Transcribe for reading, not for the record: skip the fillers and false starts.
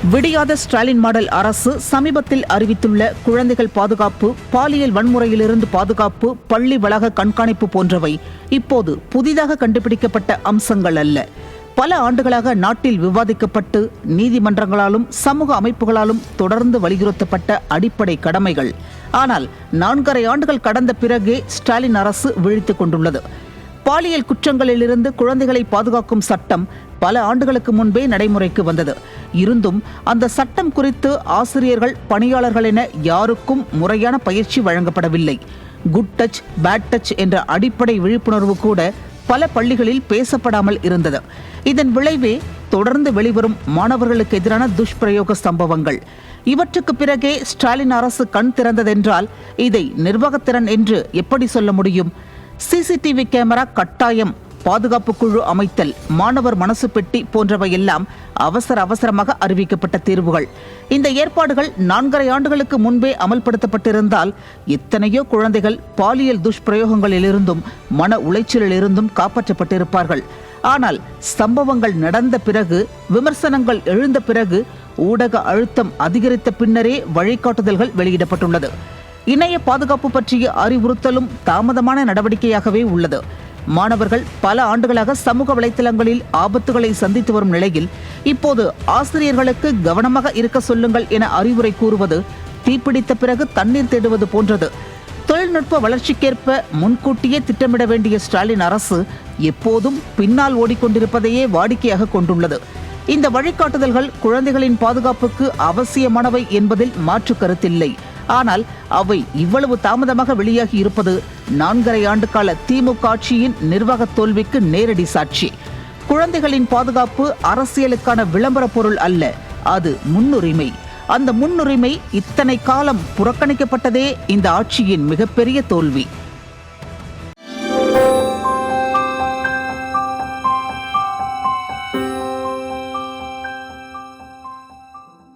விடியாத ஸ்டாலின் மாடல் அரசு சமீபத்தில் அறிவித்துள்ள குழந்தைகள் பாதுகாப்பு, பாலியல் வன்முறையிலிருந்து பாதுகாப்பு, பள்ளி வளாக கண்காணிப்பு போன்றவை இப்போது புதிதாக கண்டுபிடிக்கப்பட்ட அம்சங்கள் அல்ல. பல ஆண்டுகளாக நாட்டில் விவாதிக்கப்பட்டு நீதிமன்றங்களாலும் சமூக அமைப்புகளாலும் தொடர்ந்து வலியுறுத்தப்பட்ட அடிப்படை கடமைகள். ஆனால் 4.5 ஆண்டுகள் கடந்த பிறகே ஸ்டாலின் அரசு விழித்துக் கொண்டுள்ளது. பாலியல் குற்றங்களிலிருந்து குழந்தைகளை பாதுகாக்கும் சட்டம் பல ஆண்டுகளுக்கு முன்பே நடைமுறைக்கு வந்தது. இருந்தும் அந்த சட்டம் குறித்து ஆசிரியர்கள், பணியாளர்கள் என யாருக்கும் முறையான பயிற்சி வழங்கப்படவில்லை. குட் டச், பேட் டச் என்ற அடிப்படை விழிப்புணர்வு கூட பல பள்ளிகளில் பேசப்படாமல் இருந்தது. இதன் விளைவே தொடர்ந்து வெளிவரும் மாணவர்களுக்கு எதிரான துஷ்பிரயோக சம்பவங்கள். இவற்றுக்கு பிறகே ஸ்டாலின் அரசு கண் திறந்ததென்றால் இதை நிர்வாகத்திறன் என்று எப்படி சொல்ல முடியும்? சிசிடிவி கேமரா கட்டாயம், பாதுகாப்பு குழு அமைத்தல், மாணவர் மனசு பெட்டி போன்றவையெல்லாம் அவசரமாக அறிவிக்கப்பட்ட தீர்வுகள். இந்த ஏற்பாடுகள் 4.5 ஆண்டுகளுக்கு முன்பே அமல்படுத்தப்பட்டிருந்தால் எத்தனையோ குழந்தைகள் பாலியல் துஷ்பிரயோகங்களிலிருந்தும் மன உளைச்சலிலிருந்தும் காப்பாற்றப்பட்டிருப்பார்கள். ஆனால் சம்பவங்கள் நடந்த பிறகு, விமர்சனங்கள் எழுந்த பிறகு, ஊடக அழுத்தம் அதிகரித்த பின்னரே வழிகாட்டுதல்கள் வெளியிடப்பட்டுள்ளது. இணைய பாதுகாப்பு பற்றிய அறிவுறுத்தலும் தாமதமான நடவடிக்கையாகவே உள்ளது. மாணவர்கள் பல ஆண்டுகளாக சமூக வலைத்தளங்களில் ஆபத்துகளை சந்தித்து வரும் நிலையில் இப்போது ஆசிரியர்களுக்கு கவனமாக இருக்க சொல்லுங்கள் என அறிவுரை கூறுவது தீப்பிடித்த பிறகு தண்ணீர் தேடுவது போன்றது. தொழில்நுட்ப வளர்ச்சிக்கேற்ப முன்கூட்டியே திட்டமிட வேண்டிய ஸ்டாலின் அரசு எப்போதும் பின்னால் ஓடிக்கொண்டிருப்பதையே வாடிக்கையாக கொண்டுள்ளது. இந்த வழிகாட்டுதல்கள் குழந்தைகளின் பாதுகாப்புக்கு அவசியமானவை என்பதில் மாற்று கருத்தில்லை. ஆனால் அவை இவ்வளவு தாமதமாக வெளியாகி இருப்பது 4.5 ஆண்டு கால திமுக ஆட்சியின் நிர்வாக தோல்விக்கு நேரடி சாட்சி. குழந்தைகளின் பாதுகாப்பு அரசியலுக்கான விளம்பர பொருள் அல்ல, அது முன்னுரிமை. அந்த முன்னுரிமை இத்தனை காலம் புறக்கணிக்கப்பட்டதே இந்த ஆட்சியின் மிகப்பெரிய தோல்வி.